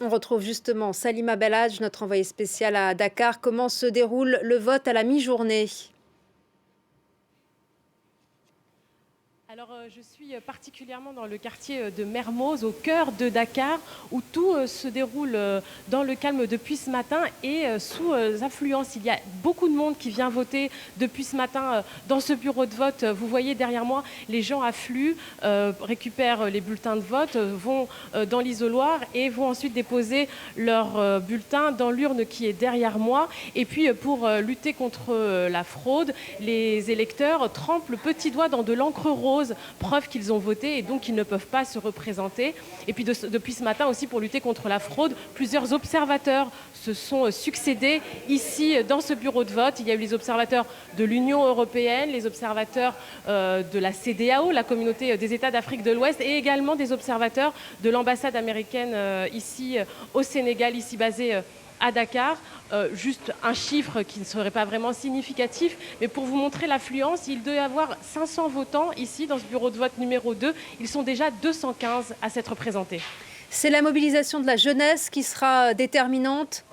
On retrouve justement Salima Belhadj, notre envoyée spéciale à Dakar. Comment se déroule le vote à la mi-journée? Alors, je suis particulièrement dans le quartier de Mermoz, au cœur de Dakar, où tout se déroule dans le calme depuis ce matin et sous affluence. Il y a beaucoup de monde qui vient voter depuis ce matin dans ce bureau de vote. Vous voyez derrière moi, les gens affluent, récupèrent les bulletins de vote, vont dans l'isoloir et vont ensuite déposer leurs bulletins dans l'urne qui est derrière moi. Et puis, pour lutter contre la fraude, les électeurs trempent le petit doigt dans de l'encre rose, preuve qu'ils ont voté et donc ils ne peuvent pas se représenter. Et puis depuis ce matin aussi, pour lutter contre la fraude, plusieurs observateurs se sont succédés ici dans ce bureau de vote. Il y a eu les observateurs de l'Union européenne, les observateurs de la CEDEAO, la communauté des États d'Afrique de l'Ouest, et également des observateurs de l'ambassade américaine ici au Sénégal, ici basée à Dakar. Juste un chiffre qui ne serait pas vraiment significatif, mais pour vous montrer l'affluence, il doit y avoir 500 votants ici dans ce bureau de vote numéro 2. Ils sont déjà 215 à s'être représentés. C'est la mobilisation de la jeunesse qui sera déterminante?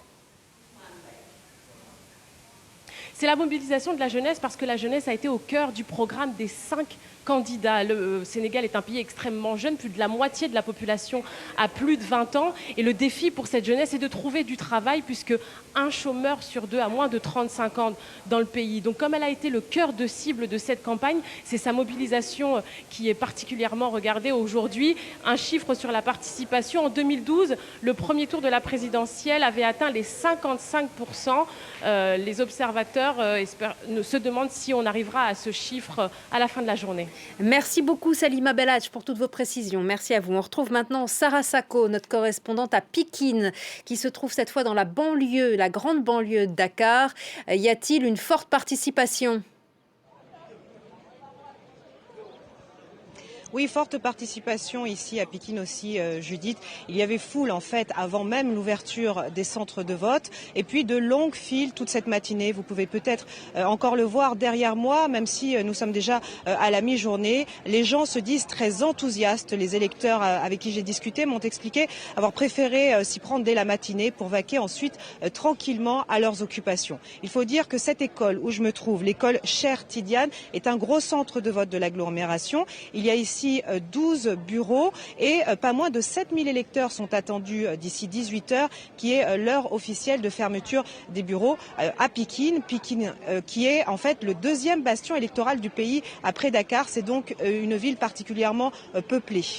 C'est la mobilisation de la jeunesse parce que la jeunesse a été au cœur du programme des 5 candidats. Le Sénégal est un pays extrêmement jeune, plus de la moitié de la population a plus de 20 ans. Et le défi pour cette jeunesse est de trouver du travail puisque un chômeur sur deux a moins de 35 ans dans le pays. Donc comme elle a été le cœur de cible de cette campagne, c'est sa mobilisation qui est particulièrement regardée aujourd'hui. Un chiffre sur la participation. En 2012, le premier tour de la présidentielle avait atteint les 55%. Les observateurs se demandent si on arrivera à ce chiffre à la fin de la journée. Merci beaucoup Salima Belhadj pour toutes vos précisions. Merci à vous. On retrouve maintenant Sarah Sako, notre correspondante à Pikine, qui se trouve cette fois dans la banlieue, la grande banlieue de Dakar. Y a-t-il une forte participation? Oui, forte participation ici à Pikine aussi, Judith. Il y avait foule en fait avant même l'ouverture des centres de vote et puis de longues files toute cette matinée. Vous pouvez peut-être encore le voir derrière moi, même si nous sommes déjà à la mi-journée. Les gens se disent très enthousiastes. Les électeurs avec qui j'ai discuté m'ont expliqué avoir préféré s'y prendre dès la matinée pour vaquer ensuite tranquillement à leurs occupations. Il faut dire que cette école où je me trouve, l'école Cheikh Tidiane, est un gros centre de vote de l'agglomération. Il y a ici 12 bureaux et pas moins de 7000 électeurs sont attendus d'ici 18 heures, qui est l'heure officielle de fermeture des bureaux à Pikine. Pikine qui est en fait le deuxième bastion électoral du pays après Dakar. C'est donc une ville particulièrement peuplée.